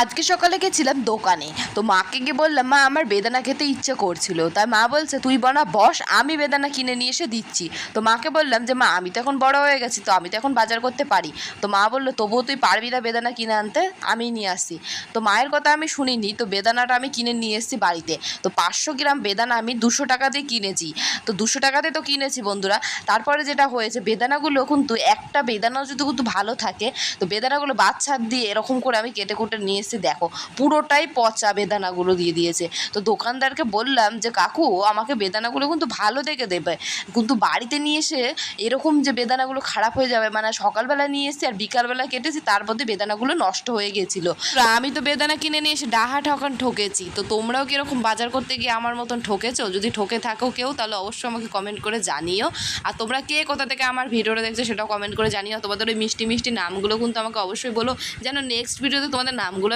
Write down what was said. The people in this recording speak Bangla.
আজকে সকালে গেছিলাম দোকানে, তো মাকে গিয়ে বললাম, মা আমার বেদানা খেতে ইচ্ছে করছিল। তাই মা বলছে, তুই বনা বস, আমি বেদানা কিনে নিয়ে এসে দিচ্ছি। তো মাকে বললাম যে মা, আমি তো এখন বড় হয়ে গেছি, তো আমি তো এখন বাজার করতে পারি। তো মা বললো, তবুও তুই পারবি না বেদানা কিনে আনতে, আমি নিয়ে আসছি। তো মায়ের কথা আমি শুনিনি, তো বেদানাটা আমি কিনে নিয়ে এসেছি বাড়িতে। তো 500 গ্রাম বেদানা আমি 200 টাকা দিয়ে কিনেছি। তো 200 টাকাতে তো কিনেছি বন্ধুরা। তারপরে যেটা হয়েছে, বেদানাগুলো কিন্তু একটা বেদানাও যদি কিন্তু ভালো থাকে, তো বেদানাগুলো বাচ্চা দিয়ে এরকম করে আমি কেটে কুটে নিয়ে এসে দেখো পুরোটাই পচা বেদানাগুলো দিয়ে দিয়েছে। তো দোকানদারকে বললাম যে কাকু, আমাকে বেদানাগুলো কিন্তু ভালো দেখে দেবে, কিন্তু বাড়িতে নিয়ে এসে এরকম যে বেদানাগুলো খারাপ হয়ে যাবে, মানে সকালবেলা নিয়ে এসেছি আর বিকালবেলা কেটেছি, তার মধ্যে বেদানাগুলো নষ্ট হয়ে গেছিলো। আমি তো বেদানা কিনে নিয়ে এসে ডাহা ঠকান ঠকেছি। তো তোমরাও কীরকম বাজার করতে গিয়ে আমার মতন ঠকেছো? যদি ঠকে থাকো কেউ, তাহলে অবশ্যই আমাকে কমেন্ট করে জানিও। আর তোমরা কে কোথা থেকে আমার ভিডিওটা দেখছো সেটাও কমেন্ট করে জানিও। তোমাদের ওই মিষ্টি মিষ্টি নামগুলো কিন্তু আমাকে অবশ্যই বলো, যেন নেক্সট ভিডিওতে তোমাদের নামগুলো